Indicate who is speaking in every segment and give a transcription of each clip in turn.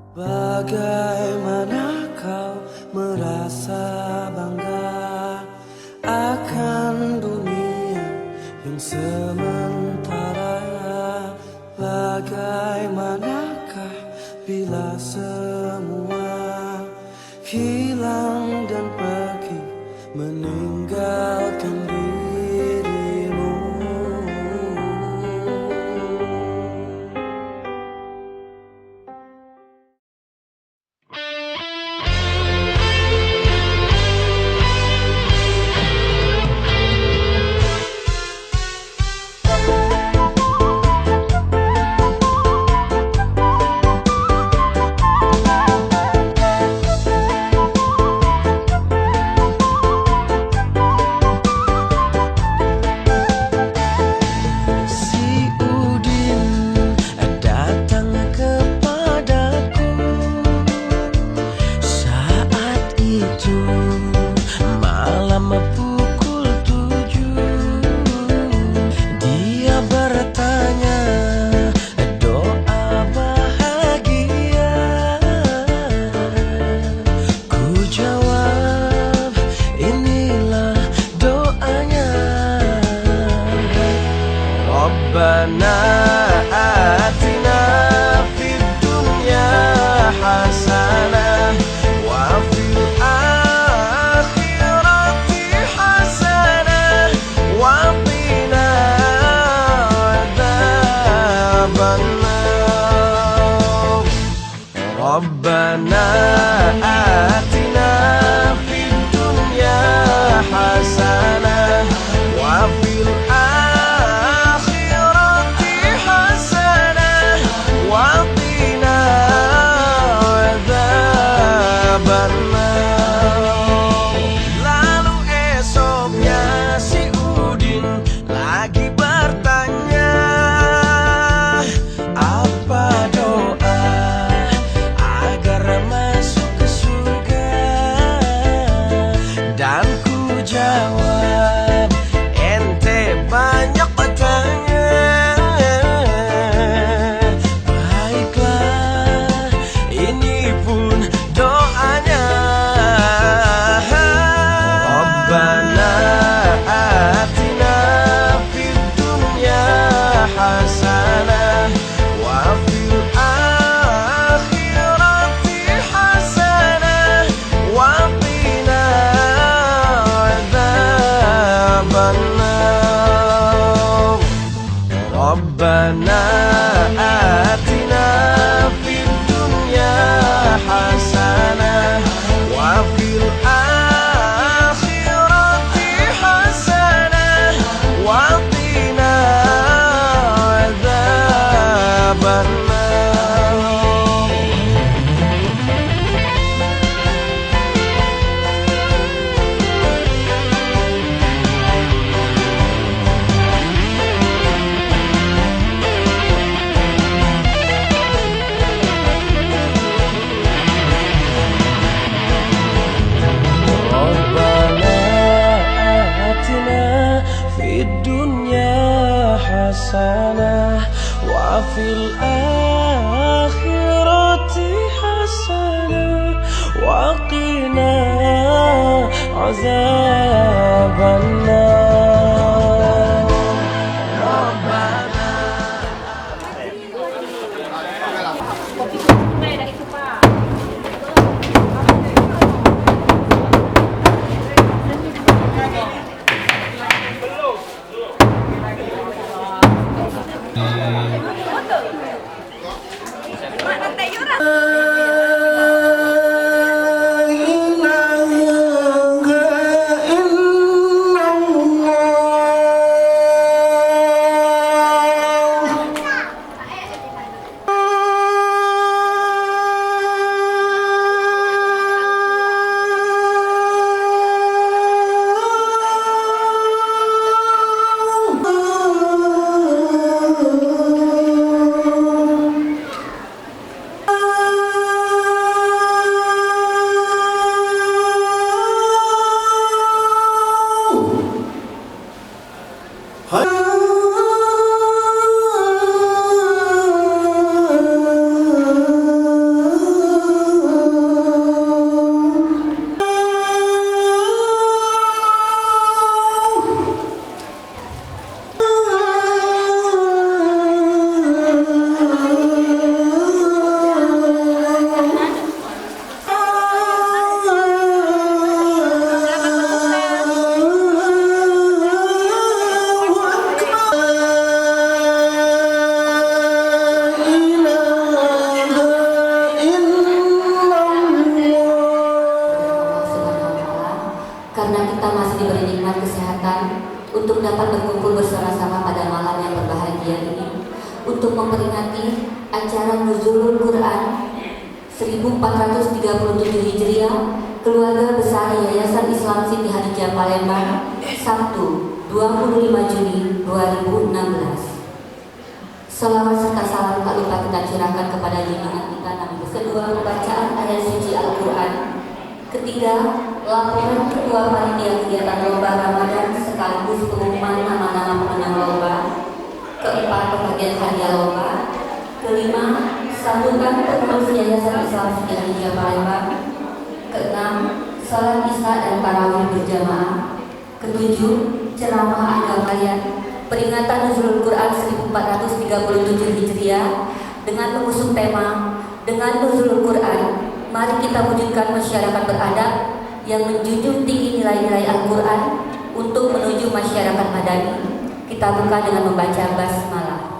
Speaker 1: Bagaimana kau merasa bangga akan dunia yang sementara? Bagaimanakah bila semua hilang dan pergi meninggalkan dirimu? Rabbana atina fid dunya hasanah wa fil akhirati hasanah wa qina adzabannar. Rabbana atina fid dunya hasanah wa fil lalu esoknya si Udin lagi bertanya, apa doa agar masuk ke surga? Dan ku jawab, ente banyak bertanya. Baiklah, ini pun doanya. Rabbana atina fid dunya hasanah wa fil akhirati hasanah wa qina adzabannar. Rabbana atina fid dunya hasanah wa fil akhirati hasanah wa qina adzabannar. Fid dunya hasanah wa fil akhirati hasanah wa qina azabannar. Rabbana.
Speaker 2: untuk dapat berkumpul bersama-sama pada malam yang berbahagia ini untuk memperingati acara Nuzulul Quran 1437 Hijriah Keluarga Besar Yayasan Islam Siti Khadijah Palembang, Sabtu 25 Juni 2016. Salawat serta salam tak lupa kita curahkan kepada junjungan kita Nabi. Kedua, pembacaan ayat suci Al-Quran. Ketiga, laporan ketua panitia kegiatan lomba Ramadan sekaligus pengumuman nama-nama pemenang lomba. Keempat, pembagian hadiah lomba. Kelima, sambutan pengurus Yayasan Islam Siti Khadijah Palembang. Keenam, salat isya dan tarawih berjamaah. Ketujuh, ceramah agama kalian. Peringatan Nuzulul Quran 1437 Hijriah dengan mengusung tema dengan Nuzulul Quran, mari kita wujudkan masyarakat beradab yang menjunjung tinggi nilai-nilai Al-Quran untuk menuju masyarakat madani. Kita buka dengan membaca basmalah.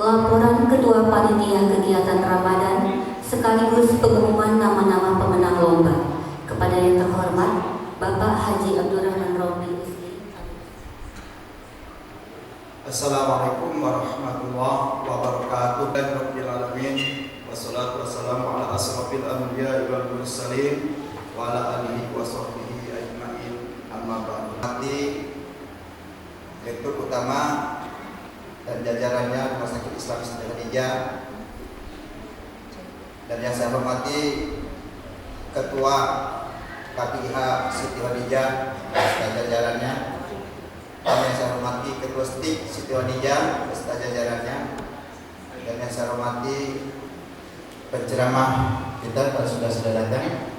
Speaker 2: laporan Ketua Panitia Kegiatan Ramadan sekaligus pengumuman nama-nama pemenang lomba. Kepada yang terhormat Bapak Haji Abdurrahman Robi.
Speaker 3: Assalamualaikum warahmatullahi anbiya'i wal mursalin wa ala alihi wa sahbihi ajma'in, amma ba'du. Nanti Direktur Utama dan jajarannya Rumah Sakit Islam Siti Khadijah, dan yang saya hormati Ketua KPIH Siti Khadijah beserta jajarannya, dan yang saya hormati Ketua STIK Siti Khadijah beserta jajarannya, dan yang saya hormati penceramah kita kalau sudah datang,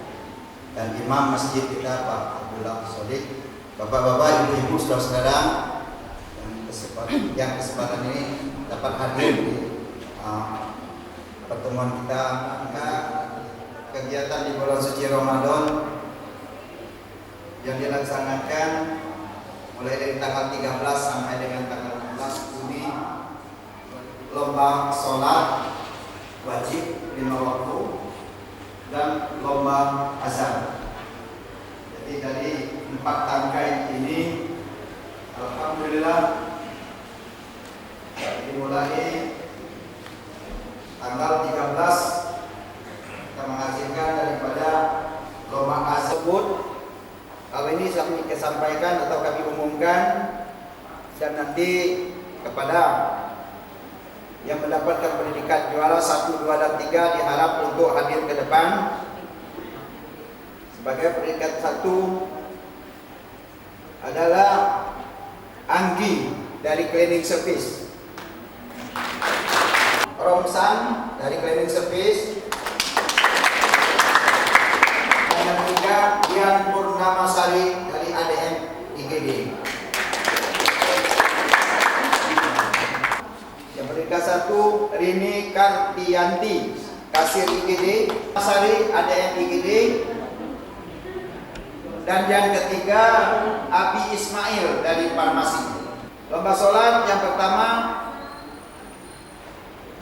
Speaker 3: dan imam masjid kita Pak Abdullah Sodik, bapak-bapak, ibu-ibu, saudara-saudara yang kesempatan ini dapat hadir di pertemuan kita, kegiatan di bulan suci Ramadan yang dilaksanakan mulai dari tanggal 13 sampai dengan tanggal 16 Juni, lomba sholat wajib 5 waktu dan lomba azan. Jadi dari 4 tangkai ini alhamdulillah dimulai tanggal 13 kita menghasilkan daripada lomba azan tersebut. Kalau ini kami sampaikan atau kami umumkan, dan nanti kepada yang mendapatkan pendidikan juara 1, 2, dan 3 diharap untuk hadir ke depan. Sebagai peringkat 1 adalah Anggi dari Cleaning Service, Romsan dari Cleaning Service, dan yang ketiga Dian Purnamasari dari ADM IGD. Yang peringkat 1 Rini Kartianti, kasir IGD, Masari ADM IGD, dan yang ketiga Abi Ismail dari Farmasi. Lomba sholat yang pertama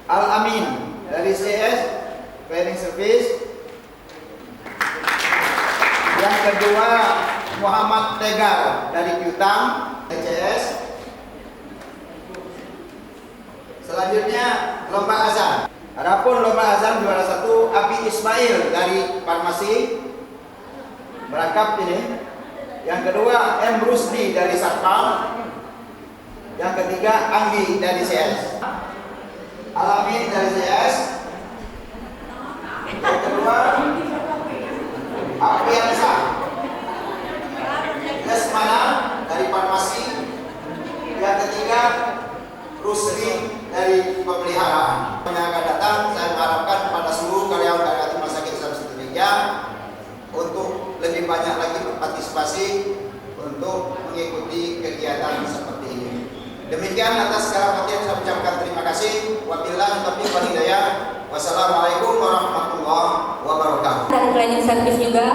Speaker 3: Al-Amin dari CS Cleaning Service, yang kedua Muhammad Tegar dari Piutang CS. Selanjutnya lomba azan. Adapun lomba azan juara 1 Abi Ismail dari Farmasi, berangkap ini. Yang kedua M Rusdi dari Satpam. Yang ketiga Anggi dari CS. Alamin dari CS. Yang kedua Apriansa Lesmana dari Farmasi. Yang ketiga Rusli dari Pemeliharaan. Yang akan datang, saya mengharapkan kepada seluruh karyawan Rumah Sakit Islam Siti Khadijah untuk lebih banyak lagi berpartisipasi untuk mengikuti kegiatan seperti ini. Demikian atas segala perhatian saya ucapkan terima kasih. Wabillahi taufiq wal hidayah. Wassalamualaikum warahmatullahi wabarakatuh.
Speaker 2: Dari Cleaning Service juga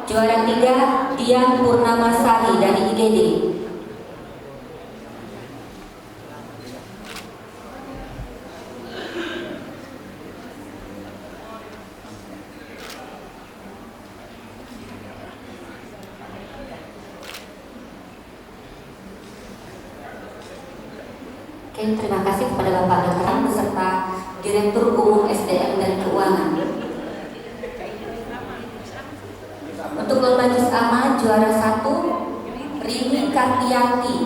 Speaker 2: juara 3 Dian Purnamasari dari IGD. Oke, terima kasih kepada Bapak Rektor beserta Direktur Umum SDM dan Keuangan. Untuk lomba juz amma juara 1 Rini Kartianti.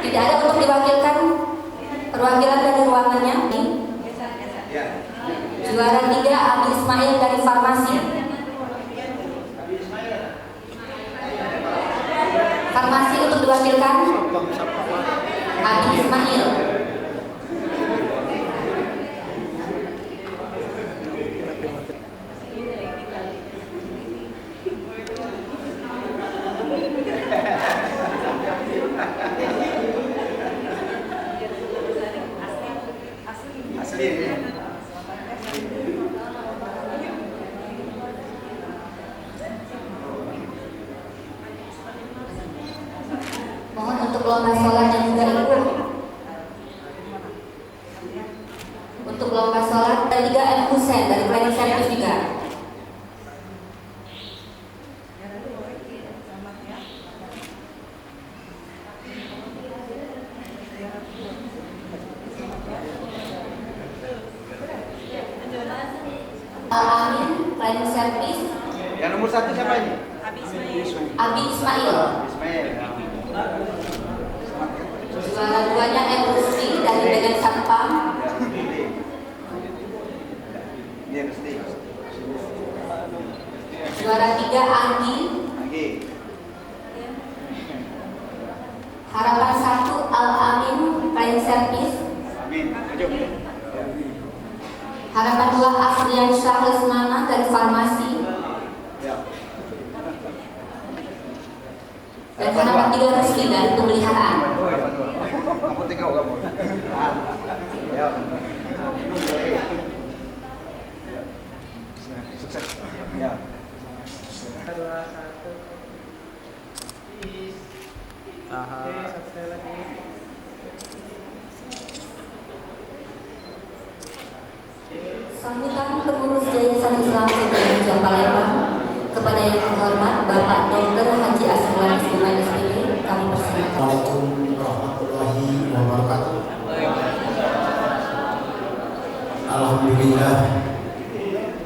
Speaker 2: Tidak ada untuk diwakilkan perwakilan dari ruangannya. Juara 3 Abi Ismail dari Farmasi. Farmasi untuk diwakilkan Abi Ismail. Mohon untuk lomba sholat yang juga ikut. Untuk lomba sholat dan 3 M. Husain dari Cleaning Service juga. Al Cleaning Service.
Speaker 3: Yang nomor 1 siapa ini?
Speaker 2: Abi Ismail.
Speaker 3: Ismail.
Speaker 2: Juara 2-nya M. Rusdi dari bagian Satpam.
Speaker 3: Ini Rusdi.
Speaker 2: Juara 3 Anggi.
Speaker 3: Anggi.
Speaker 2: Harapan 1 Al Amin Cleaning Service.
Speaker 3: Amin. Maju.
Speaker 2: Harapan 2 Afrian Syah Lesmana dari Farmasi.
Speaker 3: Ya.
Speaker 2: Dan harapan 3 Rusdi dari Pemeliharaan.
Speaker 3: Kamu tinggal kamu. Ya. Sukses. Ya.
Speaker 2: Sambutan pengurus Yayasan Islam Indonesia Palembang kepada yang terhormat Bapak Dr. Haji Asrul Sulaiman SPP, kami persilakan.
Speaker 4: Assalamualaikum warahmatullahi wabarakatuh. Alhamdulillah,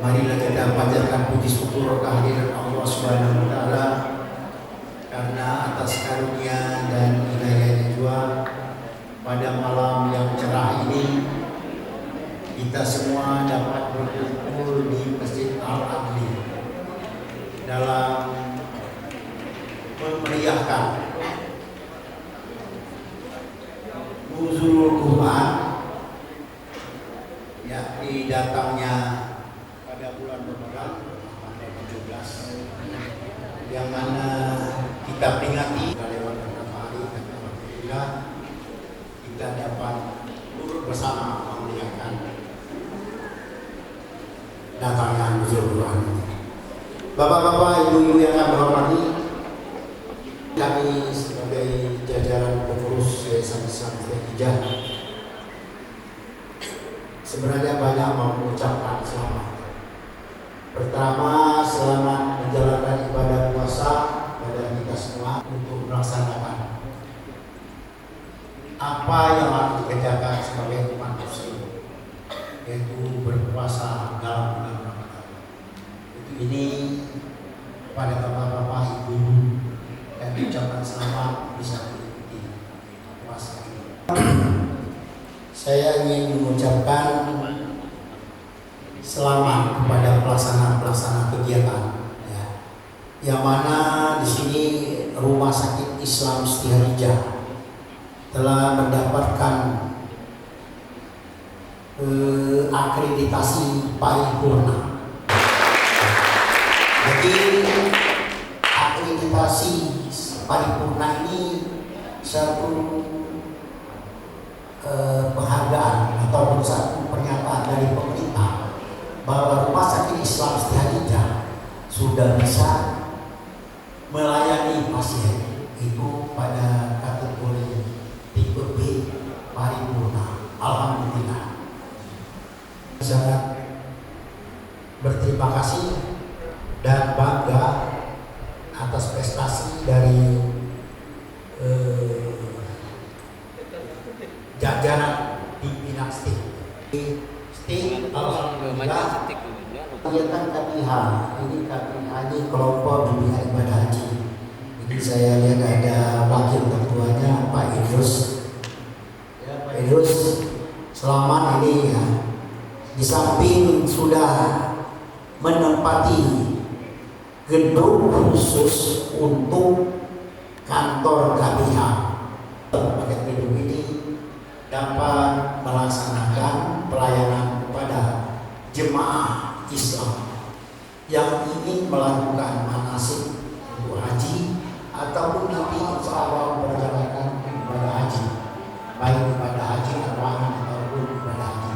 Speaker 4: marilah kita panjatkan puji syukur kehadiran Allah Subhanahu wa taala karena atas karunia dan hidayahnya juga pada malam yang cerah ini kita semua dapat berkumpul di Masjid Al-Adli dalam memeriahkan Nuzulul Quran, yakni datangnya pada bulan Ramadan tanggal 17, yang mana kita peringati lewat beberapa hari, dan alhamdulillah kita dapat turut bersama memeriahkan datangnya Nuzulul Quran. Bapak-bapak, ibu-ibu yang kami hormati, kami sebagai jajaran pengurus Yayasan Islam Indonesia sebenarnya banyak mau mengucapkan selamat. Pertama, selamat menjalankan ibadah puasa pada kita semua untuk melaksanakan apa yang harus dikerjakan sebagai umat muslim, yaitu berpuasa dalam bulan Ramadan. Ini pada bapak-bapak, ibu, dan ucapan selamat bisa mengikuti puasa ini. Saya ingin mengucapkan selamat kepada pelaksana kegiatan, ya, yang mana di sini Rumah Sakit Islam Setiharija telah mendapatkan akreditasi paripurna. Jadi akreditasi paripurna ini satu penghargaan ataupun satu pernyataan dari pemerintah bahwa Rumah Sakit Islam Setiharija sudah bisa melayani pasien itu pada kategori tipe B paripurna. Alhamdulillah. Sangat berterima kasih dan bangga atas prestasi dari jajaran pimpinan STIK. Alhamdulillah, kegiatan KPH ini kelompok bimbingan ibadah haji. Ini saya lihat ada wakil ketuanya Pak Idrus. Ya, Pak Idrus, selamat ini ya. Di samping sudah menempati gedung khusus untuk kantor KPH, pada gedung ini dapat melaksanakan pelayanan kepada jemaah Islam yang ingin melakukan manasik untuk haji ataupun nanti insya Allah perjalanan ibadah haji, baik ibadah haji arwahan ataupun ibadah haji.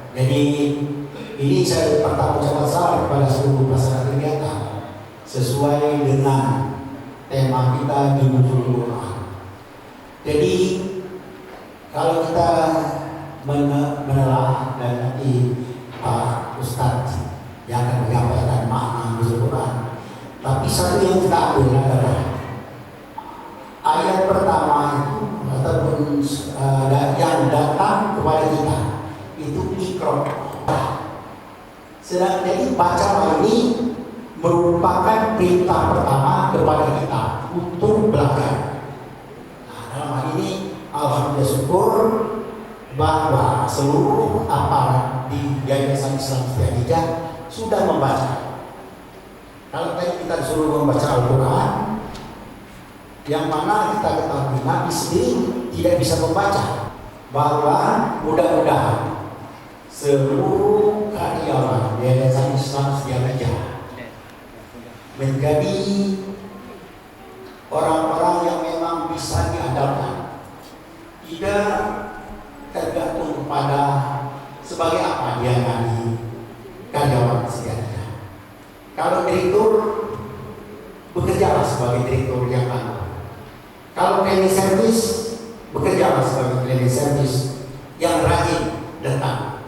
Speaker 4: Jadi ini saya bertanggung jawab besar kepada seluruh pelaksana kegiatan sesuai dengan tema kita di Nuzulul Quran. Jadi kalau kita menelaah dan nanti Pak Ustadz yang akan menyampaikan makna Nuzulul Quran, tapi satu yang kita ambil adalah ayat pertama itu ataupun yang datang kepada kita itu Iqra. Sedang Jadi bacalah ini merupakan perintah pertama kepada kita untuk belajar. Nah, dalam hal ini alhamdulillah syukur bahwa seluruh aparat di Yayasan Islam Siti sudah membaca. Kalau tadi kita disuruh membaca Al-Quran, yang mana kita ketahui Nabi sendiri tidak bisa membaca, bahwa mudah-mudahan seluruh karyawan Yayasan Islam Siti menjadi orang-orang yang memang bisa diandalkan, tidak tergantung pada sebagai apa dia nanti karyawan sedianya. Kalau direktur, bekerjalah sebagai direktur yang anggun. Kalau cleaning service, bekerjalah sebagai cleaning service yang rajin datang.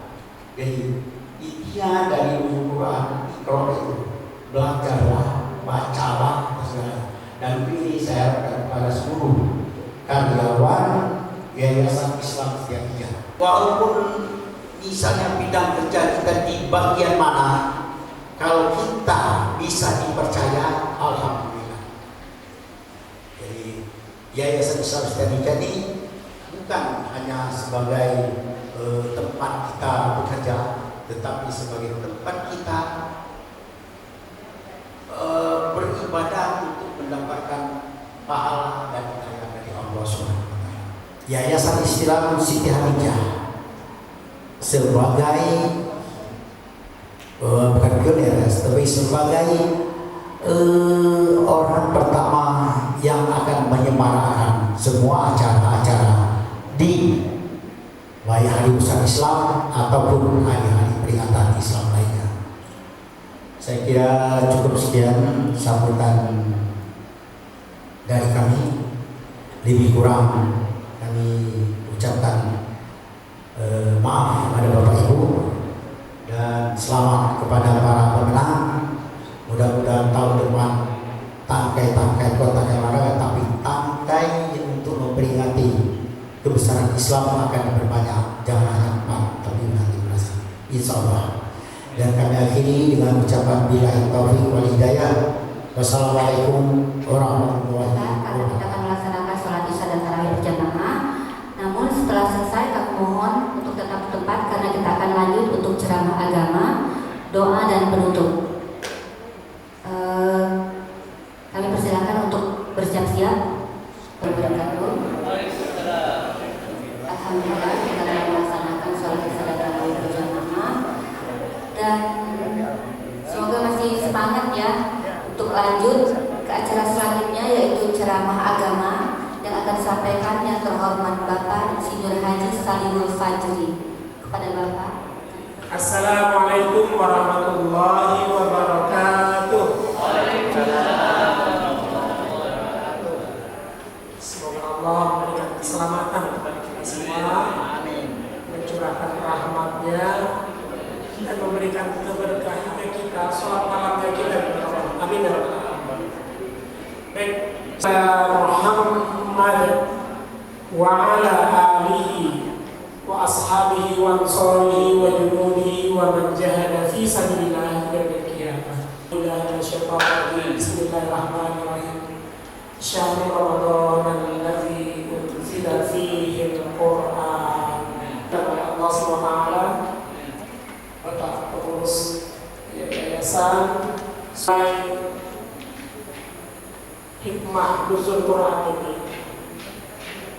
Speaker 4: Jadi intinya dari Al-Quran itu belajarlah, bacalah, dan ini saya harapkan kepada seluruh karyawan Yayasan Islam Siti. Walaupun misalnya bidang kerja kita di bagian mana, kalau kita bisa dipercaya, alhamdulillah. Jadi Yayasan Islam Siti ini bukan hanya sebagai tempat kita bekerja, tetapi sebagai tempat kita beribadah untuk mendapatkan pahala dan hidayah dari Allah Subhanahu wa taala. Yayasan Islam Siti Hadijah sebagai bukan pionir, tapi sebagai orang pertama yang akan menyemarakan semua acara-acara di hari besar Islam ataupun hari-hari peringatan Islam lainnya. Saya kira cukup sekian sambutan dari kami. Lebih kurang kami ucapkan maaf kepada Bapak Ibu dan selamat kepada para pemenang. Mudah-mudahan tahun depan tangkai-tangkai kota Kemarang, tapi tangkai untuk memperingati kebesaran Islam akan berbanyak, jangan hanya 4 tapi nanti berasa, insya Allah. Dan kami akhiri dengan ucapan billahi taufiq wal hidayah. Wassalamualaikum warahmatullahi wabarakatuh.
Speaker 2: Kita akan melaksanakan sholat isya dan tarawih berjamaah. Namun setelah selesai kami mohon untuk tetap di tempat karena kita akan lanjut untuk ceramah agama, doa dan penutup. Kami persilakan untuk bersiap-siap. Wabarakatuh. Alhamdulillah kita akan melaksanakan sholat isya dan tarawih berjamaah dan semoga masih semangat ya untuk lanjut ke acara selanjutnya, yaitu ceramah agama yang akan disampaikan yang terhormat Bapak Insinyur Haji Salihul Fajri. Kepada Bapak.
Speaker 5: Assalamualaikum warahmatullahi wabarakatuh. Semoga Allah memberikan keselamatan kepada kita semua, mencurahkan rahmat-Nya dan memberikan keberkahannya kita, sholat malamnya kita. Amin. Baik, Muhammad wa ala alihi wa ashabihi wa ansarihi wa junudihi wa man jahada fi sabilillah yaumil qiyamah. Bismillahirrahmanirrahim. Syahrul Ramadan alladzi unzila fihi al-Qur'an. Kepada Allah Subhanahu wa taala, Bapak pengurus yayasan, hikmah nuzul Quran ini,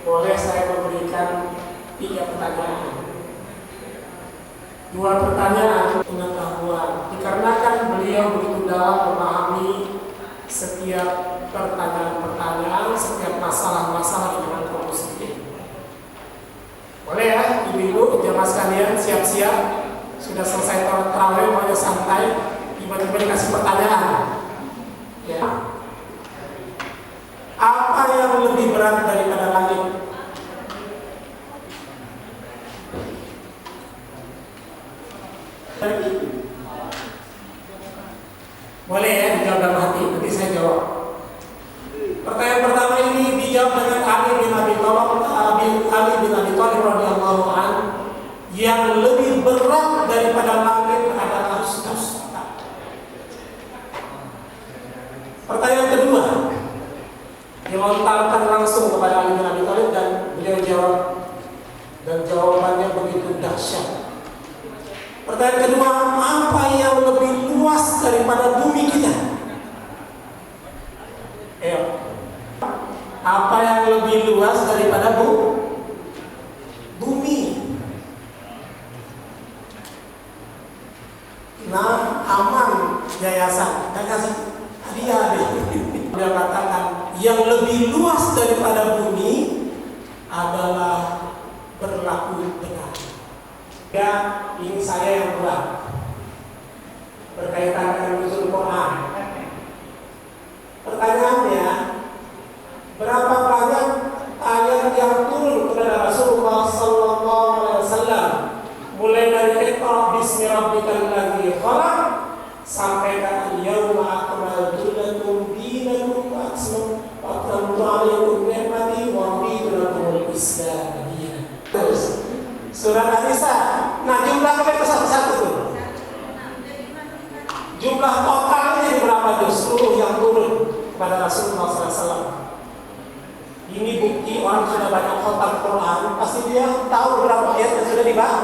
Speaker 5: boleh saya memberikan 3 pertanyaan. 2 pertanyaan pengetahuan, dikarenakan beliau begitu dalam memahami setiap pertanyaan-pertanyaan, setiap masalah-masalah dengan kaum muslimin. Boleh ya, ibu-ibu, jamaah sekalian, siap-siap. Sudah selesai tarawih, maunya santai, tiba-tiba dikasih pertanyaan. Ya. Apa yang lebih berat daripada langit? Boleh ya dijawab dalam hati, nanti saya jawab. Pertanyaan pertama ini dijawab dengan Ali bin Abi Thalib radhiyallahu anhu. Yang lebih berat daripada langit adalah dusta. dilontarkan langsung kepada Ali bin Abi Thalib dan beliau jawab, dan jawabannya begitu dahsyat. Pertanyaan kedua, apa yang lebih luas daripada bumi kita? Apa yang lebih luas daripada bumi? Nah, aman yayasan, dan kasih hadiah deh. Dia katakan yang lebih luas daripada bumi adalah berlaku benar. Ya, ini saya yang buat berkaitan dengan nuzul Quran. Pertanyaannya, berapa banyak ayat yang turun kepada Rasulullah SAW, mulai dari Iqra bismi rabbikal ladzi khalaq sampai ke al-yawma akmaltu lakum dinakum wa atmamtu alaykum ni'mati wa raditu lakumul Islam dinan. Terus Surat An-Nisa. Nah, jumlah itu satu-satu tuh. Jumlah totalnya berapa tuh? Seluruh yang turun kepada Rasulullah SAW. Ini bukti orang sudah banyak khatam Quran, pasti dia tahu berapa ayat yang sudah dibaca.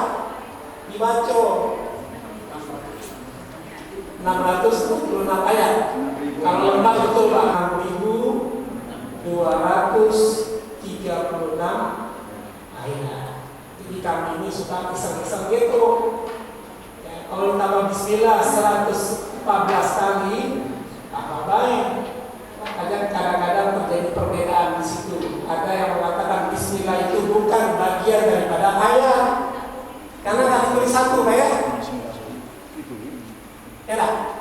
Speaker 5: 626 ayat. Kalau lengkap betul Pak, 6.236 ayat. Jadi kami ini suka iseng-iseng gitu. Ya, kalau tambah Bismillah 114 kali, apa baik. Makanya kadang-kadang terjadi perbedaan di situ. Ada yang mengatakan Bismillah itu bukan bagian daripada ayat, karena tadi tulis satu ayat. Ya lah.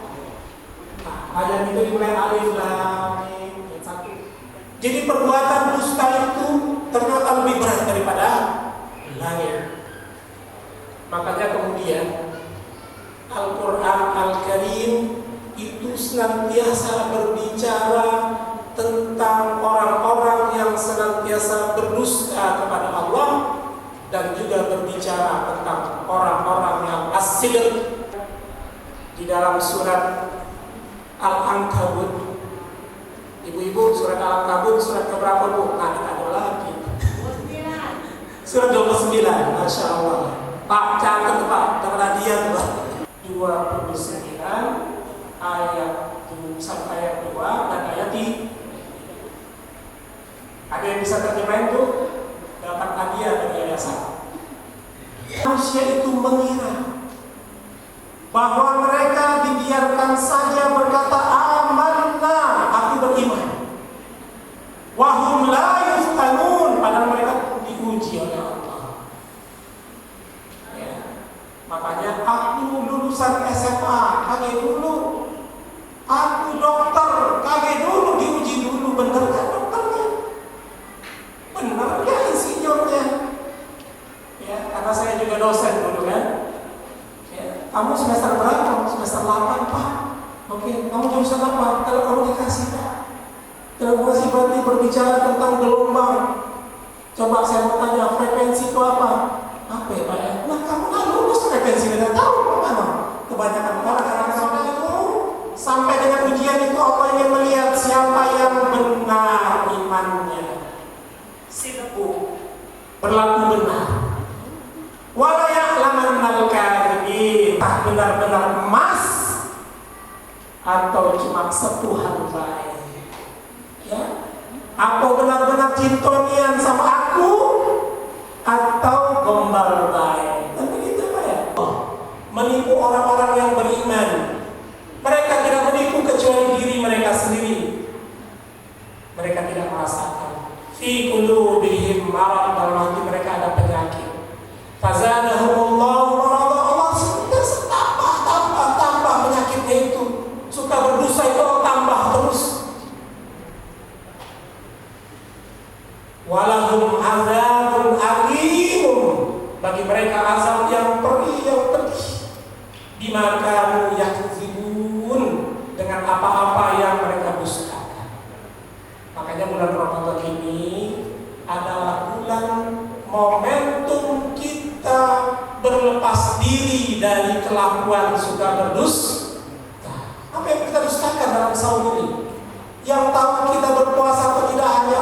Speaker 5: Nah, ayat itu dimulai alif lam mim satu. Jadi perbuatan dusta itu ternyata lebih berat daripada langit. Makanya kemudian Al-Quran Al-Karim itu senantiasa berbicara tentang orang-orang yang senantiasa berdusta kepada Allah, dan juga berbicara tentang orang-orang yang as-sidq. Di dalam surat Al-Ankabut, ibu-ibu, surat Al-Ankabut surat keberapa Bu? Nah, ada lagi surat 29. Masya Allah Pak, catat Pak, dapat hadiah Pak. 29 ayat 1 sampai ayat 2 dan ayat 3. Ada yang bisa terjemahin tuh, dapat hadiah dari yayasan. Manusia itu mengira bahwa mereka dibiarkan saja berkata amanna, aku beriman. Wahum la yuftanun, padahal mereka diuji oleh Allah. Ya. Makanya aku lulusan SMA, kaget dulu. Aku dokter, kaget dulu, diuji dulu, bener kan dokternya? Bener kan insinyurnya? Ya, karena saya juga dosen dulu kan. Kamu semester berapa? Semester 8 Pak. Oke, kamu jurusan apa? Kalau kamu dikasih Pak, kalau kasih berarti berbicara tentang gelombang. Coba saya mau tanya, frekuensi itu apa? Apa ya Pak ya? Nah, kamu nggak lulus frekuensi, nggak tahu mana? Kebanyakan orang anak-anak itu sampai dengan ujian itu Allah ingin melihat siapa yang benar imannya, sidqu, berlaku benar. Wala ya'lamannal kadhibin, benar-benar emas atau cuma sepuhan baik. Ya, apa benar-benar cintonian sama aku atau gombal baik? Dan begitu Pak ya. Menipu orang-orang yang beriman. Mereka tidak menipu kecuali diri mereka sendiri. Mereka tidak merasakan. Fi qulubihim marad, dalam hati mereka ada penyakit. Fazadahumullahu marada, Allah senantiasa tambah penyakitnya itu. Suka berdosa itu tambah terus. Walahum azabun alim, bagi mereka azab yang perih, yang pedih. Bima kanu yakzibun, dengan apa-apa yang mereka dustakan. Makanya bulan Ramadan ini adalah bulan momentum kita berlepas diri dari kelakuan suka berdusta. Apa yang kita dustakan dalam saum ini? Yang tahu kita berpuasa atau tidak hanya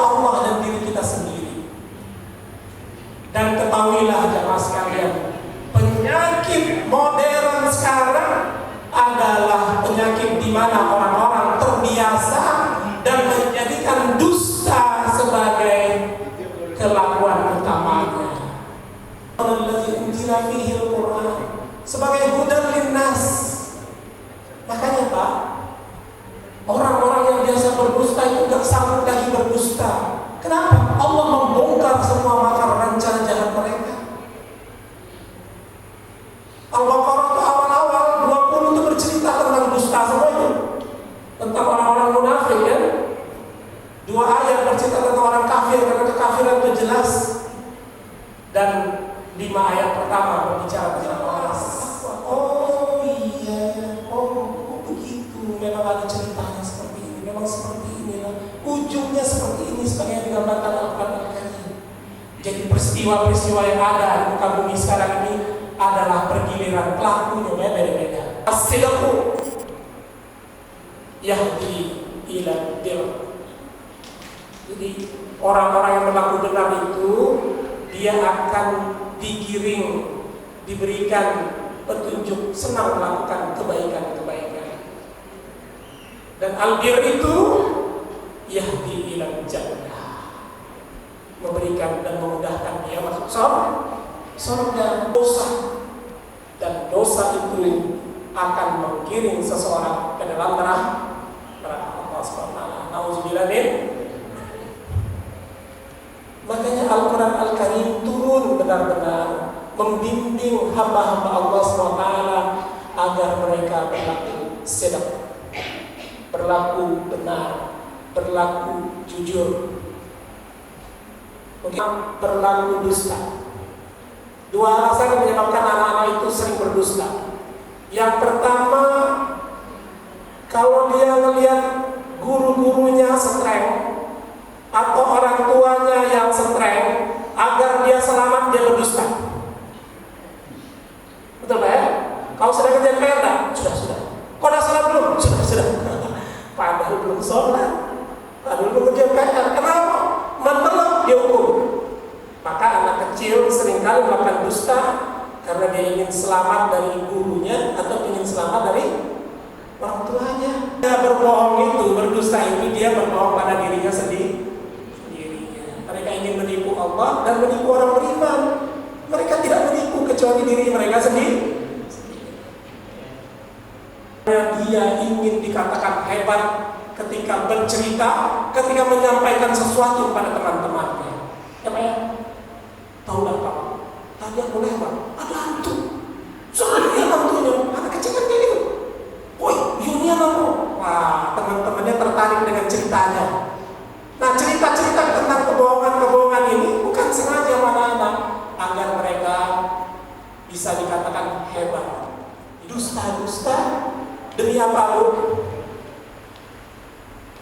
Speaker 5: penyakit di mana orang-orang terbiasa dan menjadikan dusta sebagai kelakuan utamanya. Allazi unzila fihi al-Qur'an sebagai hudan linnas. Makanya Pak, orang-orang yang biasa berdusta itu tidak sanggup lagi berdusta. Kenapa? Allah membongkar semua makar rencana jahat mereka. Al-Baqarah itu awal-awal 20 itu bercerita tentang dusta semua itu. Tentang orang-orang munafik ya. 2 ayat bercerita tentang orang kafir karena kekafiran itu jelas. Dan 5 ayat pertama berbicara tentang orang. Oh iya, oh begitu. Memang ada ceritanya seperti ini. Memang seperti inilah. Ujungnya seperti ini sebagai digambarkan Al-Quran. Jadi peristiwa-peristiwa yang ada di muka bumi sekarang ini adalah pergiliran pelakunya beda-beda. As-sidqu yahdi ila dir. Jadi orang-orang yang berlaku benar itu dia akan digiring, diberikan petunjuk, senang melakukan kebaikan-kebaikan. Dan al-bir itu yahdi ila jannah, memberikan dan memudahkan dia masuk surga. Dosa dan dosa itu akan menggiring seseorang ke dalam neraka Allah SWT. Nauzubillah min. Makanya Al-Quran Al-Karim turun benar-benar membimbing hamba-hamba Allah SWT agar mereka berlaku sedekah, berlaku benar, berlaku jujur, bukan berlaku dusta. 2 alasan yang menyebabkan anak-anak itu sering berdusta. Yang pertama, kalau dia melihat guru-gurunya streng atau orang tuanya yang streng agar dia selamat, dia berdusta. Betul Pak ya? Kau sudah kerja PR tak? Sudah. Kau dah sholat belum? Sudah. Padahal belum sholat, padahal belum kerja PR. Kenapa? Mentelok dihukum. Maka anak kecil seringkali melakukan dusta karena dia ingin selamat dari gurunya atau ingin selamat dari orang tuanya. Dia berbohong itu, berdusta itu dia berbohong pada dirinya sendiri. Mereka ingin menipu Allah dan menipu orang beriman. Mereka tidak menipu kecuali diri mereka sendiri. Dia ingin dikatakan hebat ketika bercerita, ketika menyampaikan sesuatu kepada teman-temannya. Ya Pak ya? Tahu nggak Pak? Tadi aku lewat, ada hantu. Soalnya lihat hantunya, anak kecil kan kayak gitu. Woi, Yunia aku. Wah, teman-temannya tertarik dengan ceritanya. Nah, cerita-cerita tentang kebohongan-kebohongan ini bukan sengaja anak-anak agar mereka bisa dikatakan hebat. Dusta-dusta demi apa lu?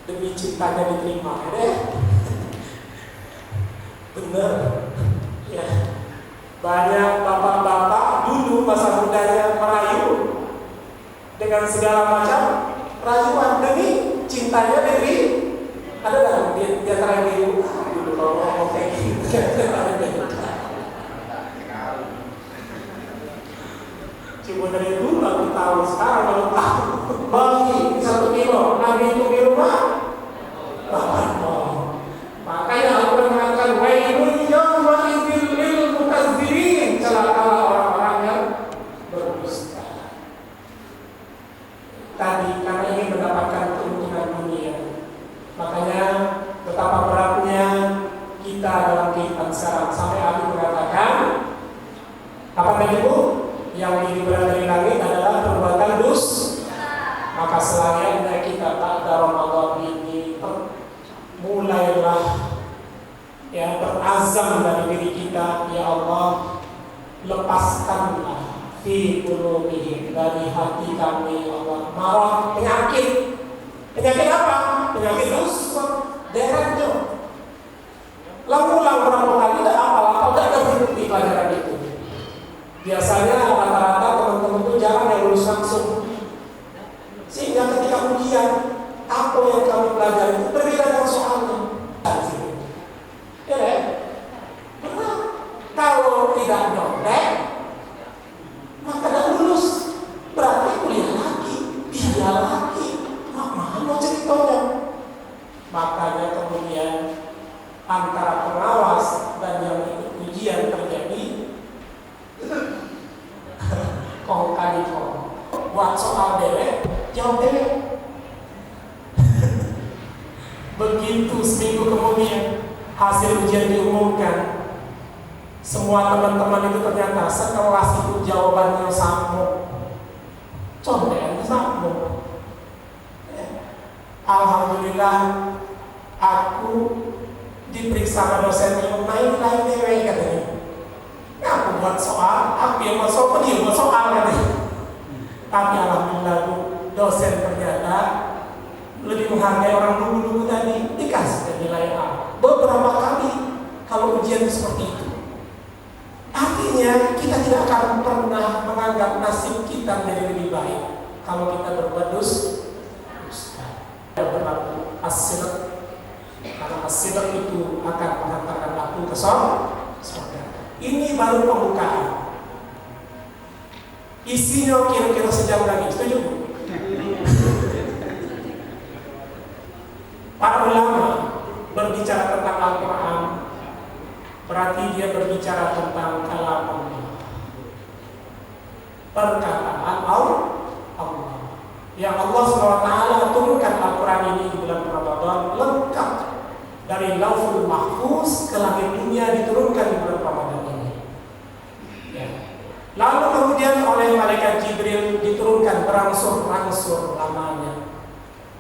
Speaker 5: Demi cintanya diterima, deh. Bener. Ya. Banyak bapak-bapak dulu masa mudanya merayu dengan segala macam rayuan demi cintanya diri. Ada nggak di antara yang dulu kalau ngomong kayak gitu? Cuma dari dulu aku tahu, sekarang baru tahu. Bagi 1 kilo, nabi itu di rumah 8 ton. Makanya aku mengatakan wailun yawma idzil lil mukadzirin, celakalah orang-orang yang berdusta. Tadi karena ingin mendapatkan keuntungan dunia. Makanya betapa beratnya kita dalam kehidupan sekarang. Sampai aku mengatakan apa tadi Bu? Yang lebih berat dari langit adalah perbuatan dosa. Maka selayaknya kita pada Ramadan ini mulailah ya berazam dari diri kita, ya Allah, lepaskanlah fi qulubihim, dari hati kami, ya Allah, marah, penyakit apa? Penyakit dosa, deretnya. Ulang berapa kali tidak apa-apa, tidak berhenti pelajaran itu. Biasanya rata-rata teman-teman itu jarang yang lulus langsung. Sehingga ketika ujian, apa yang kami pelajari itu berbeda dengan soalnya. Ya, benar. Kalau tidak nyontek, maka tidak lulus. Berarti kuliah lagi, biar lagi. jawab deh. Begitu seminggu kemudian hasil ujian diumumkan, semua teman-teman itu ternyata sekelas itu jawabannya sama. Contekan sama. Alhamdulillah aku diperiksa dosennya, lain dewe katanya. Aku buat soal, aku yang buat soal, dia buat soal katanya. Tapi alhamdulillah dosen ternyata lebih menghargai orang dulu tadi, dikasih nilai A. Beberapa kali kalau ujian seperti itu. Artinya kita tidak akan pernah menganggap nasib kita menjadi lebih baik kalau kita berbuat dosa. Berlaku as-sidq, karena as-sidq itu akan mengantarkan aku ke surga. Ini baru pembukaan. Isinya kira-kira sejam lagi, setuju? Para ulama berbicara tentang Al-Quran, berarti dia berbicara tentang kalam Allah, perkataan Allah yang Allah SWT turunkan Al-Quran ini di bulan Ramadan lengkap dari Lauhul Mahfuz ke langit dunia, diturunkan di bulan Ramadan ini. Ya. Lalu kemudian oleh malaikat Jibril diturunkan berangsur-angsur lamanya.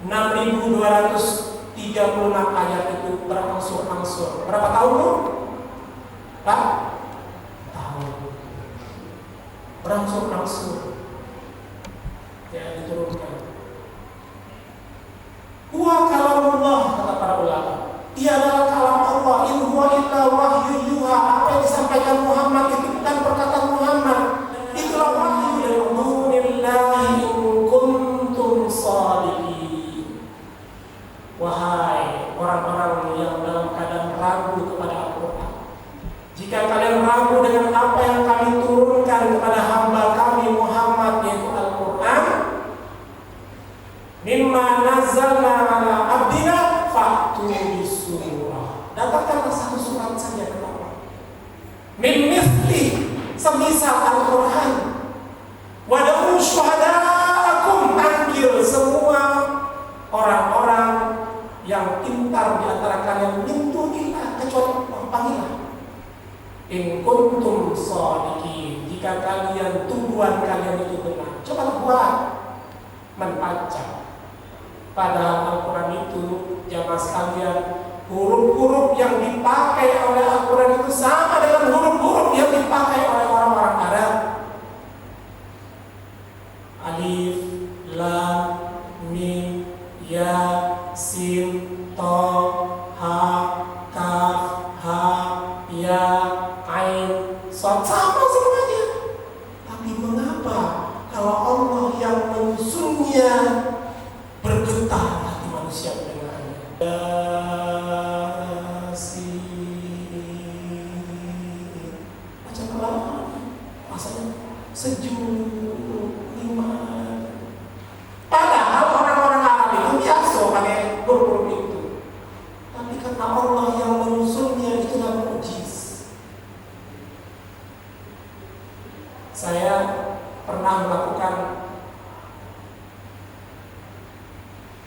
Speaker 5: 6.236 ayat itu berangsur-angsur. Berapa tahun lu? Tahun. Berangsur-angsur. Ya, diturunkan. Huwa kalamullah, kata para ulama. Dia adalah kalam Allah. In huwa illa wahyu yuha. Apa yang disampaikan Muhammad itu bukan perkataan Muhammad. Itulah wahyu dari Alhamdulillah in kuntum shadiqin. Wahai orang-orang yang dalam keadaan ragu kepada Al-Quran, jika kalian ragu dengan apa yang kami turunkan kepada hamba kami Muhammad, yaitu Al-Quran, mimma nazzalna ala abdina fa'tu bisurah, datangkanlah satu surat saja kepada Allah. Min mithli, semisal Al-Quran. Wada'u syuhada'akum, panggil semua orang-orang yang pintar di antara kalian, min dunillah, kecuali panggilan. In kuntum shadiqin, jika kalian tuduhan kalian itu benar. Coba buat membaca. Padahal Al-Quran itu, jamaah sekalian, huruf-huruf yang dipakai oleh Al-Quran itu sama dengan huruf-huruf yang dipakai oleh orang-orang Arab. Alif, Lam, Mim, Ya, Sin, To, Ha, Kaf, Ha, Ya, Ain, Shad, sama semuanya. Tapi mengapa kalau Allah yang menyusunnya bergetar hati manusia mendengarnya? Macam apa? Rasanya sejuk, iman. Padahal orang-orang Arab itu biasa pakai huruf itu. Tapi karena Allah yang menyusunnya, itulah mukjiz. Saya pernah melakukan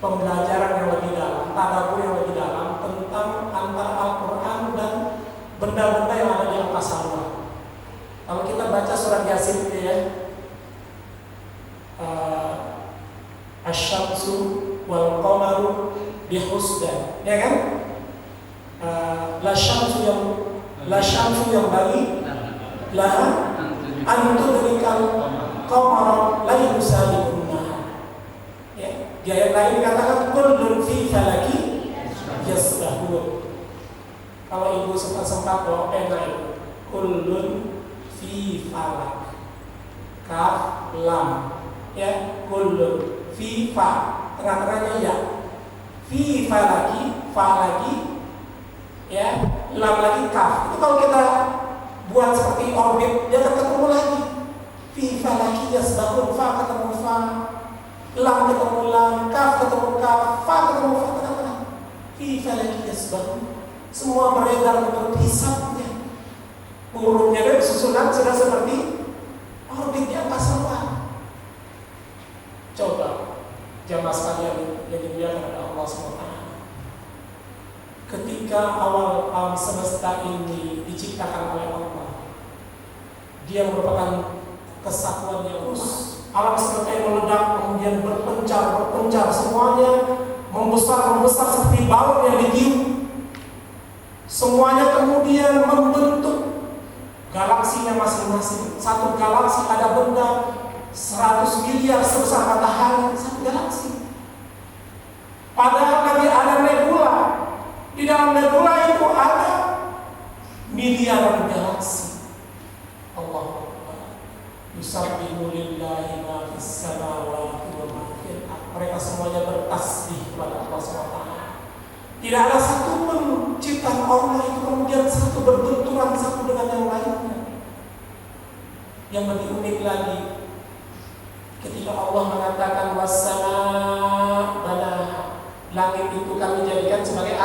Speaker 5: pembelajaran yang lebih dalam, tadabbur yang lebih dalam tentang antara Al-Quran dan benda-benda yang ada di angkasa luar. Kalau kita baca surat Yasin itu ya, Asy-syamsu wal qamaru bihusban, ya kan? La syamsu yang bagi laha antudrikal qamara la yusabiqun nahar. Ya, di ayat lain dikatakan kullun fi falaki yasbahun. Kalau ibu sempat bawa pena itu, kullun fi falak, kaf lam, ya, kullun fi fa, tengah-tengahnya ya, fi falaki, fa lagi, ya, lam lagi, kaf. Itu kalau kita buat seperti orbit, dia akan ketemu lagi. Fi falaki yasbahun, fa ketemu fa, lam ketemu lam, kaf ketemu kaf, fa ketemu fa, tengah-tengah. Fi falaki yasbahun. Semua beredar menurut hisabnya. Hurufnya dan susunan sudah seperti orbit di angkasa luar. Coba jemaah sekalian yang dimuliakan oleh Allah SWT. Ketika awal alam semesta ini diciptakan oleh Allah, dia merupakan kesatuan yang utuh. Alam semesta yang meledak, kemudian berpencar semuanya membesar seperti balon yang ditiup. Semuanya kemudian membentuk galaksinya masing-masing. Satu galaksi ada benda 100 miliar sebesar matahari, satu galaksi. Padahal lagi ada nebula. Di dalam nebula itu ada miliaran galaksi. Allah yusabbihu lillahi ma fis samawati wa ma fil ardh. Mereka semuanya bertasbih kepada Allah SWT. Tidak ada satu pun ciptaan Allah itu kemudian satu berbenturan satu dengan yang lainnya. Yang lebih unik lagi, ketika Allah mengatakan was-samaa banaha, langit itu kami jadikan sebagai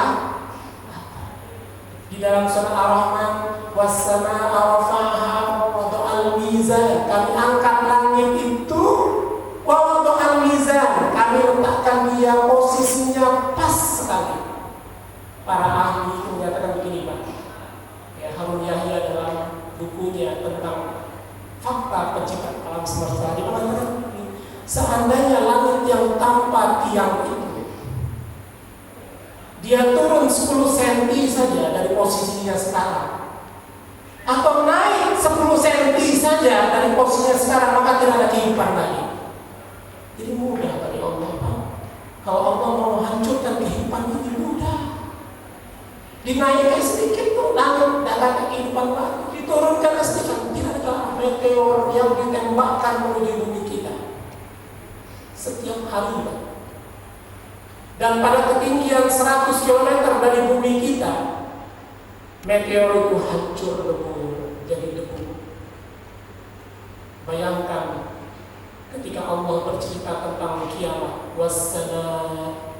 Speaker 5: di dalam surah Ar-Rahman, was-samaa rafa'aha wa wada'al mizan, kami angkat langit itu, wa wada'al mizan, kami letakkan dia posisinya pas sekali. Para ahli itu menyatakan begini, Pak. Ya, Harun Yahya dalam bukunya tentang fakta penciptaan alam semesta dia mengatakan, seandainya langit yang tanpa tiang itu dia turun 10 cm saja dari posisinya sekarang, atau naik 10 cm saja dari posisinya sekarang, maka tidak ada kehidupan lagi. Jadi mudah bagi Allah, Pak. Kalau Allah mau hancurkan kehidupan ini mudah. Dinaikkan sedikit tuh langit, tidak ada kehidupan lagi. Diturunkan sedikit, tidak ada meteor yang ditembakkan menuju bumi kita setiap hari, Pak. Dan pada ketinggian 100 km dari bumi kita, meteor itu hancur lebur jadi debu. Bayangkan ketika Allah bercerita tentang kiamat, was-samaa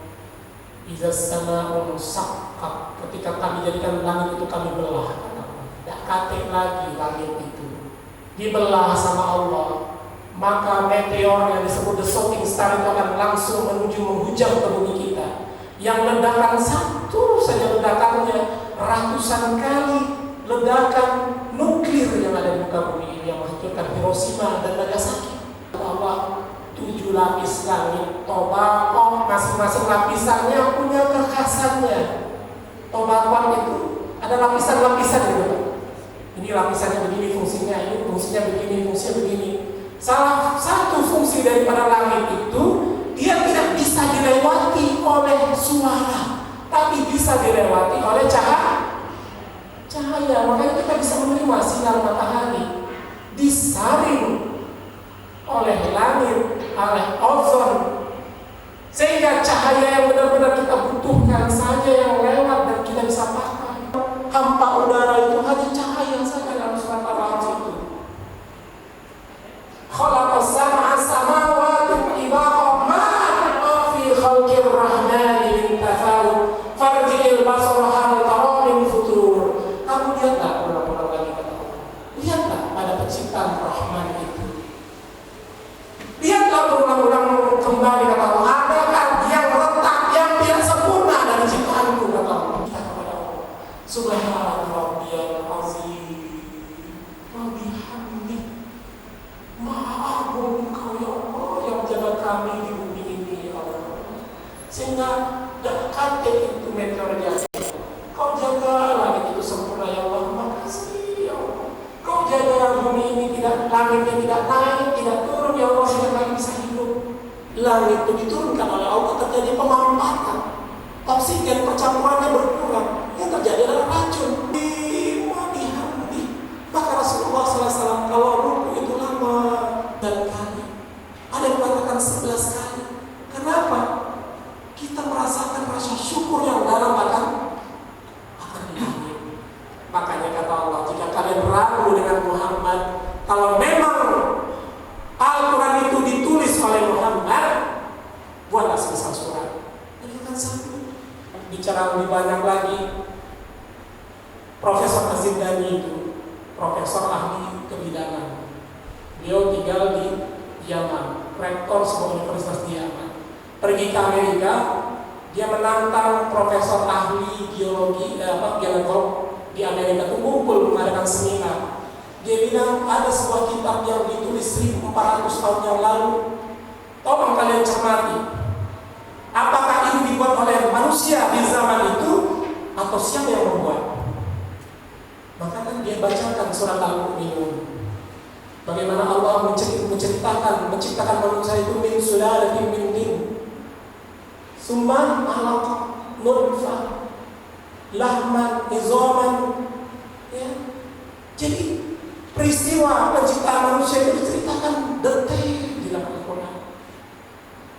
Speaker 5: iza samaa'un saqqat, ketika kami jadikan langit itu kami belah, tidak katik lagi langit itu, dibelah sama Allah, maka meteor yang disebut the shooting star itu akan langsung menuju menghujam ke bumi kita, yang ledakan satu saja ledakannya ratusan kali ledakan nuklir yang ada di muka bumi ini yang menghancurkan Hiroshima dan Nagasaki. Allah 7 lapis langit, tobakon, masing-masing lapisannya punya kekhasannya. Tobakon itu ada lapisan-lapisan gitu. Ini lapisannya begini fungsinya, ini fungsinya begini, fungsinya begini. Salah satu fungsi daripada langit itu, dia tidak bisa dilewati oleh suara, tapi bisa dilewati oleh cahaya. Makanya kita bisa menerima sinar matahari disaring oleh langit, oleh ozon, sehingga cahaya yang benar-benar kita butuhkan saja yang lewat dan kita bisa pakai. Hampa udara itu hanya cahaya saja dalam surat Al-Araf itu. Khalaqas sab'a samawati tibaqa ma fi khalqir rahmani min tafawut farji'il basara hal tara min futur. Kamu lihatlah ulang-ulang lagi kata Allah. Lihatlah pada penciptaan Rahman itu. Lihatlah berulang-ulang kembali kata Allah, adakah yang letak yang tidak sempurna dari ciptaanku kata Allah. Subhanallah rabbiyal azim wa bihamdi. Maha agung Engkau ya Allah yang jaga kami di bumi ini ya Allah. Sehingga dekat itu meteornya. Kau jaga langit itu sempurna ya Allah. Makasih ya Allah. Kau jaga bumi ini tidak, langitnya tidak naik, tidak turun ya Allah, sehingga kami bisa hidup. Langit itu diturunkan oleh Allah, terjadi pemampatan, oksigen percampurannya berkurang, yang terjadi adalah racun. Maka Rasulullah SAW kalau ruku itu lama dan kali, ada yang mengatakan 11 kali. Kenapa? Kita merasakan rasa syukur yang dalam akan dihanyut. Makanya kata Allah, jika kalian ragu dengan Muhammad, kalau memang Al-Quran itu ditulis oleh Muhammad, buatlah sebesar surat. Ini kan satu. Bicara lebih banyak lagi, Profesor Az-Zindani itu profesor ahli kebidanan. Beliau tinggal di Yaman, rektor sebuah universitas di Yaman. pergi ke Amerika, dia menantang profesor ahli geologi, geolog di Amerika itu kumpul mengadakan seminar. Dia bilang ada sebuah kitab yang ditulis 1400 tahun yang lalu. Tolong kalian cermati. Apakah ini dibuat oleh manusia di zaman itu atau siapa yang membuat? Maka kan dia bacakan surat Al-Mu'minun. Bagaimana Allah menciptakan manusia itu min sulalatin min tin. Summa alaq nutfah lahman izaman. Ya. Jadi peristiwa penciptaan manusia itu diceritakan detail di dalam Al-Quran.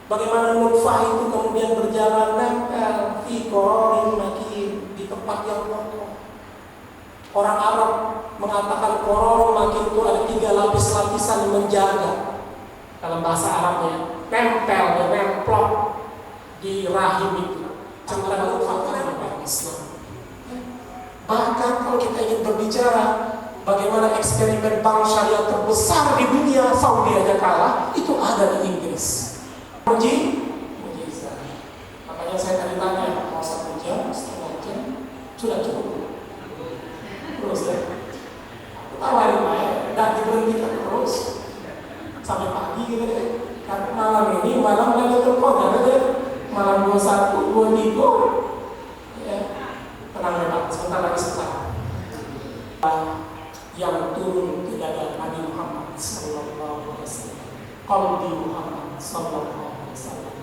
Speaker 5: Bagaimana nutfah itu kemudian berjalan nempel fi qararin makin, di tempat yang kokoh. Orang Arab mengatakan koron makin itu ada 3 lapis-lapisan yang menjaga. Dalam bahasa Arabnya nempel dan nemplok di rahim itu. Tentang nutfah Islam. Bahkan kalau kita ingin berbicara bagaimana eksperimen bank syariah terbesar di dunia, Saudi aja kalah, itu ada di Inggris. Mujizat. Makanya saya tadi tanya, mau 1 jam, setengah jam, sudah cukup. Terus ya, tawarin aja, dan diberhentikan terus sampai pagi gitu deh. Karena malam ini malam lagi telepon, ada malam 21, 23, ya, tenang ya Pak, sebentar lagi selesai. Yang turun ke dada Nabi Muhammad sallallahu alaihi wasallam, qalbi Muhammad sallallahu alaihi wasallam.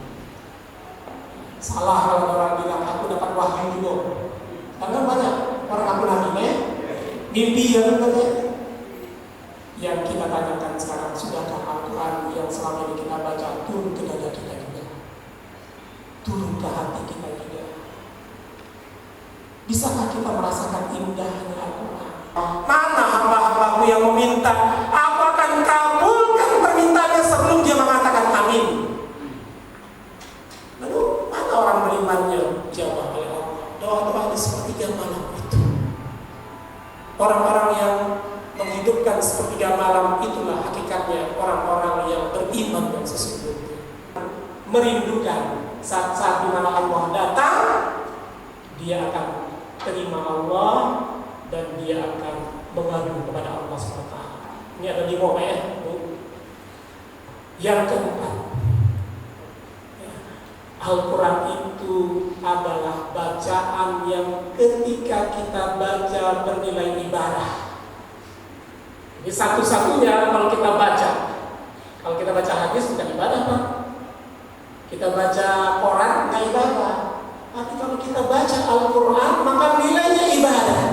Speaker 5: Salah kalau orang bilang aku dapat wahyu juga, karena banyak orang aku nabinya mimpi yang kita tanyakan sekarang, sudahkah Al-Quran yang selama ini kita baca turun ke dada kita juga, turun ke hati kita juga? Bisakah kita merasakan indahnya Al-Quran? Mana hamba-hambaku yang meminta, aku akan kabulkan permintaannya sebelum dia mengatakan amin. Lalu mana orang berimannya? Jawab oleh Allah, doa-doa di sepertiga malam itu. Orang-orang yang menghidupkan sepertiga malam itulah hakikatnya orang-orang yang beriman dan sesungguhnya. Merindukan saat-saat di mana Allah datang, dia akan terima Allah dan dia akan mengadu kepada Allah SWT. Ini ada 5 ya. Yang keempat, Al-Quran itu adalah bacaan yang ketika kita baca bernilai ibadah. Ini satu-satunya kalau kita baca. Kalau kita baca hadis bukan ibadah Pak. Kita baca Quran bukan ibadah. Tapi kalau kita baca Al-Quran maka nilainya ibadah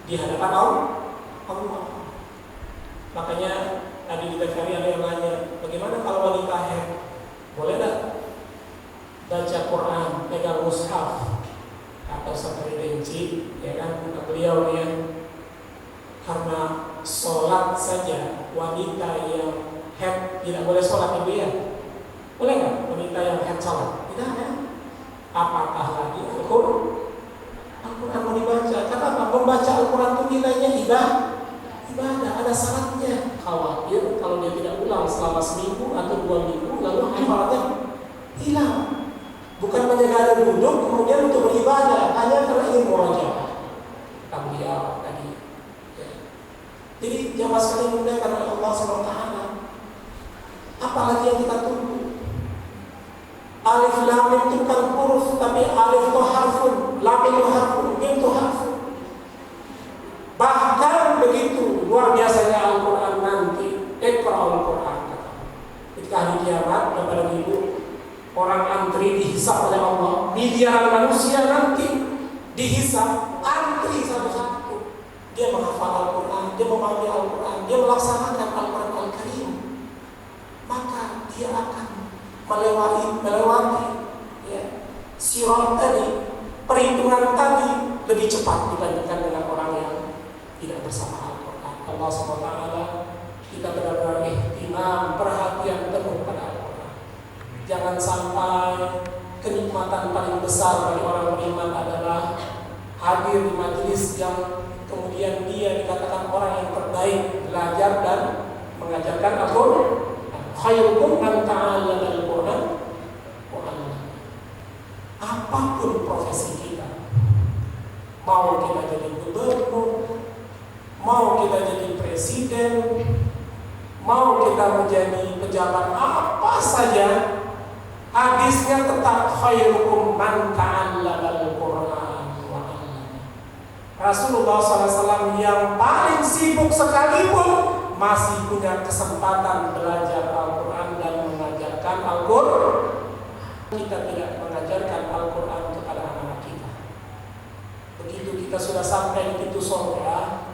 Speaker 5: di hadapan Allah. Makanya tadi di TVRI ada yang nanya, bagaimana kalau wanita haid? Boleh tak baca Quran, pegang mushaf atau sampai rinci, ya kan? Kata beliau ya, karena sholat saja wanita yang haid tidak boleh sholat ibu ya. Boleh nggak wanita yang haid sholat? Tidak ya. Apakah lagi Al-Quran mau dibaca? Karena membaca Al-Quran itu nilainya ibadah, ada syaratnya. Khawatir kalau dia tidak ulang selama seminggu atau 2 minggu lalu hafalannya hilang. Bukan menjaga duduk kemudian untuk beribadah, hanya karena ingin murojaah. Tambah tadi. Ya. Jadi jamaah sekalian mulia karena Allah SWT. Apalagi yang kita tunggu? Alif lam mim itu kan huruf, tapi alif itu harfun, lam itu harfun, mim itu harfun. Bahkan begitu luar biasanya Al-Quran nanti, Iqra Al-Quran. Ketika hari kiamat, Bapak dan Ibu, orang antri dihisab oleh Allah, miliaran manusia nanti dihisab, antri satu-satu. Dia menghafal Al-Quran, dia memahami Al-Quran, dia melaksanakan Al-Quran Al-Karim. Maka dia akan melewati ya, sirat tadi, perhitungan tadi lebih cepat dibandingkan dengan orang yang tidak bersama Al-Quran. Allah SWT, kita benar-benar ihtimam, perhatian penuh pada Al-Quran. Jangan sampai kenikmatan paling besar bagi orang beriman adalah hadir di majelis yang kemudian dia dikatakan orang yang terbaik belajar dan mengajarkan Al-Quran. Khairukum man ta'allama al-Quran apapun profesi kita. Mau kita jadi gubernur, mau kita jadi presiden, mau kita menjadi pejabat apa saja, hadisnya tetap khairukum man ta'allamal Qur'an wa 'allama. Rasulullah SAW yang paling sibuk sekalipun masih punya kesempatan belajar Al-Quran dan mengajarkan Al-Quran. Kita tidak mengajarkan Al-Quran kepada anak-anak kita. Begitu kita sudah sampai di pintu surga,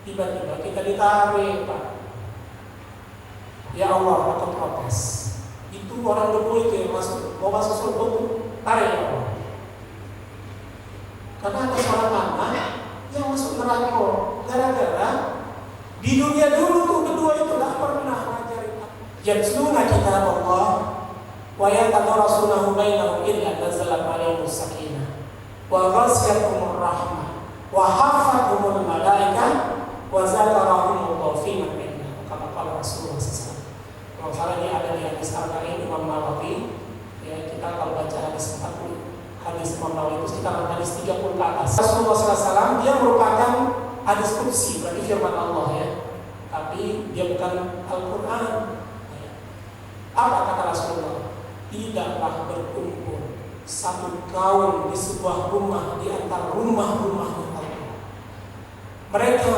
Speaker 5: tiba-tiba kita ditarik, Pak. Ya Allah, aku protes. Itu orang debu itu yang mau masuk surga, tarik ya Allah. Karena ada seorang anak yang masuk neraka gara-gara di dunia dulu tuh kedua itu gak pernah ngajarin. Yatluna kitab Allah wa yatadarasunahu bainahum illa nazalat alaihimus sakinah wa ghashiyatuhumur rahmah wa hafathumul malaikah wa zakarahumullahu fi man indah. Kata Rasulullah SAW. Kalau salah dia ada di hadis Arba'in Imam Nawawi. Ya, kita kalau baca hadis 40, hadis Imam Nawawi itu sekitar hadis 30 ke atas. Rasulullah SAW dia merupakan hadis qudsi, berarti firman Allah ya. Tapi dia bukan Al-Quran. Apa kata Rasulullah? Tidaklah berkumpul satu kaum di sebuah rumah di antara rumah-rumahnya Allah. Mereka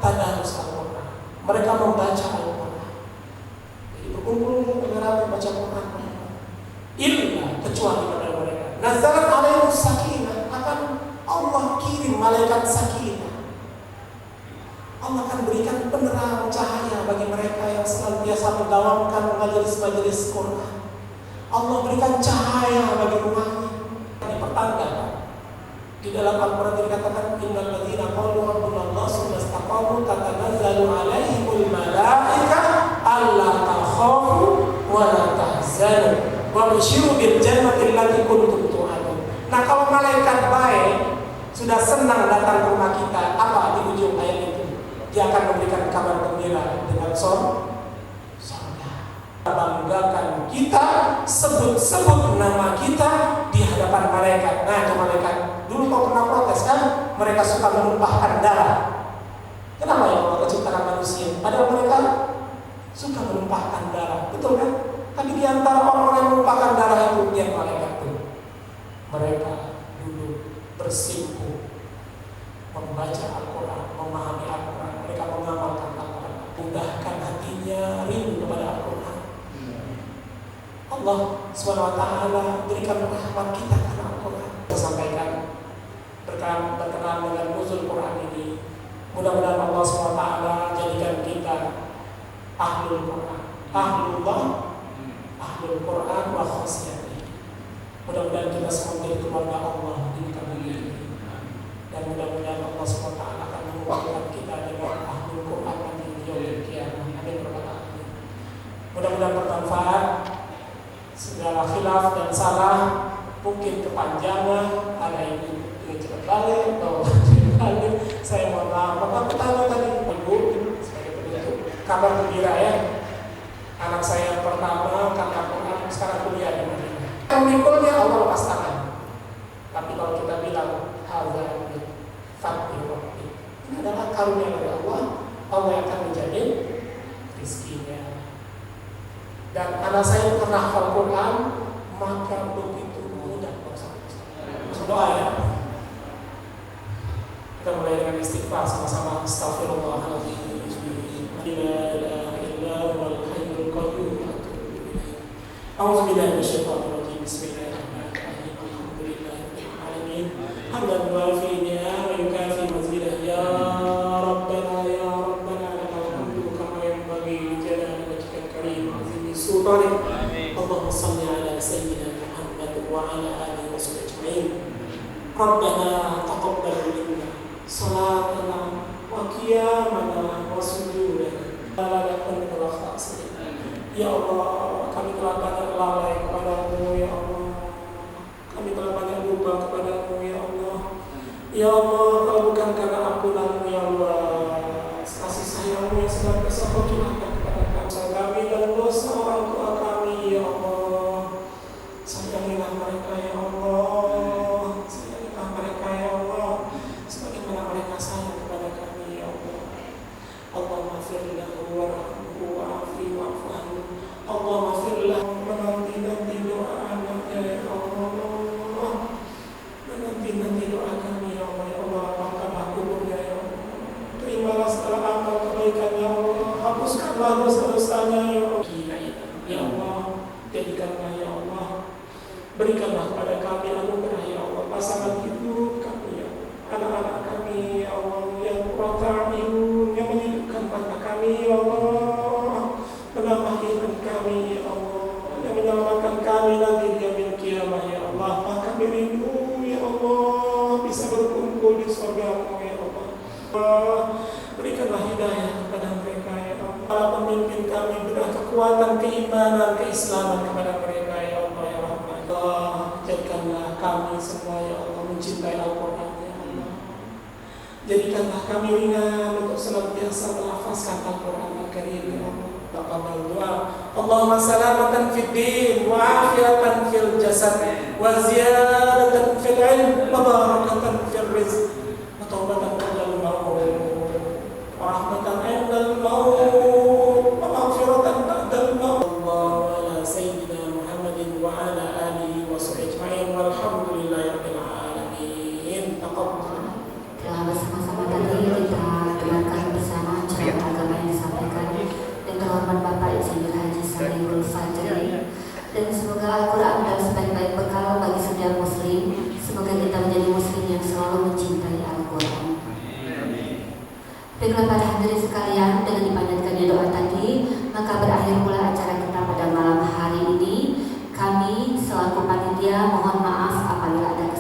Speaker 5: tadarus Al-Quran, mereka membaca Al-Quran. Jadi berkumpul dengan membaca Al-Quran. Illa kecuali pada mereka. Nazalat alaihimus sakinah, akan Allah kirim malaikat sakinah. Allah akan berikan penerang cahaya bagi mereka yang senantiasa mendawamkan majelis-majelis Quran. Allah berikan cahaya bagi rumahnya. Ini pertanda. Di dalam Al-Quran dikatakan innal ladzina qalu rabbuna Allah tsumma istaqamu tatanazzalu alaihimul malaikah alla takhafu wa la tahzanu wa basyiru bil jannati allati kuntum tu'adun. Nah, kalau malaikat baik sudah senang datang ke rumah kita, apa di ujung ayat itu? Dia akan memberikan kabar gembira dengan surga. Banggakan kita, sebut-sebut nama kita di hadapan malaikat. Nah, itu malaikat dulu kau pernah protes kan? Mereka suka menumpahkan darah. Kenapa ya Allah ciptakan manusia? Padahal mereka suka menumpahkan darah, betul kan? Tapi di antara orang yang menumpahkan darah itu yang malaikat itu, mereka dulu bersimpuh membaca Al-Quran, memahami Al-Quran, mereka mengamalkan Al-Quran, mudahkan hatinya rindu kepada Al-Quran. Allah SWT berikan rahmat kita karena Al-Quran. Saya sampaikan berkenaan dengan nuzul Quran ini, mudah-mudahan Allah SWT jadikan kita ahlul Quran, ahlul Quran wa khasyati. Mudah-mudahan kita semua menjadi keluarga Allah di muka bumi ini. Dan mudah-mudahan Allah SWT akan mengumpulkan kita dengan ahlul Quran nanti di yaumil qiyamah. Amin. Mudah-mudahan bermanfaat. Segala khilaf dan salah, mungkin kepanjangan, ada yang ingin cepat balik atau balik. Saya mohon maaf. Maka pertama tadi Ibu sebagai penutup, kabar gembira ya. Anak saya yang pertama karena Quran sekarang kuliah di Madinah. Mikulnya Allah lepas tangan. Tapi kalau kita bilang hadza fadli rabbi, ini adalah karunia dari Allah. Allah yang akan menjadi rizkinya. Dan anak saya pernah hafal Quran, maka begitu mudah doa ya. Kita mulai dengan istighfar sama-sama. Astaghfirullahaladzim. La ilaha illa huwal hayyul qayyum. A'udzu billahi minasyaitonir rajim. Bismillahirrahmanirrahim. Alhamdulillahirabbil alamin. Hamdan wafi'a wa yukafi mazidah ya rabbana ya rabbana lakal hamdu kama yanbaghi li jalali wajhikal karim azim sultanik. Allahumma shalli ala sayyidina Muhammad wa ala alihi wa sahbihi ajma'in. Rabbana taqabbal minna salatana wa qiyamana wa sujudana. Ya Allah, kami telah banyak lalai kepadamu ya Allah. Kami telah banyak lupa kepadamu ya Allah. Ya Allah, kalau bukan karena ampunanmu ya Allah, kasih sayangmu yang senantiasa kau curahkan kepada kami dan dosa orang tua kami ya Allah. Sayangilah mereka ya Allah. ya Allah. Berikanlah kepada kami anugerah ya Allah, pasangan hidup kami ya Allah, anak-anak kami ya Allah, yang qurrata'ayun, yang menyejukkan mata kami ya Allah, menambah iman kami ya Allah, yang menyelamatkan kami nanti di yaumil qiyamah ya Allah. Maka kami rindu ya Allah bisa berkumpul di surga-Mu ya Allah. Berikanlah hidayah kepada mereka ya Allah. Para pemimpin kami berilah kekuatan keimanan, keislaman kepada mereka ya Allah ya Rahman. Allah, jadikanlah kami semua ya Allah mencintai Al-Quran ya Allah. Jadikanlah kami ringan untuk senantiasa melafazkan Al-Quran Al-Karim ya Allah. Taqabbal doa. Allahumma salamatan fid din wa afiyatan fil jasad wa ziyadatan fil ilm wa barakatan fil rizq wa taubatan qabla al-maut wa rahmatan 'inda al-maut wa maghfiratan ba'da al-maut. Allahu ala sayyidina Muhammadin wa ala alihi wa sahbihi ajma'in walhamdulillahi rabbil alamin. Taqabbal.
Speaker 2: Telah bersama-sama tadi kita dengarkan bersama ceramah agama yang disampaikan dan terhormat Bapak Insinyur Haji Salihul Fajri, dan semoga Al-Quran adalah sebaik-baik bekal bagi setiap muslim. Semoga kita menjadi muslim yang selalu mencintai Al-Quran. Baiklah para hadirin sekalian, dengan dipanjatkannya doa tadi, maka berakhir pula acara kita pada malam hari ini. Kami selaku panitia mohon maaf apabila ada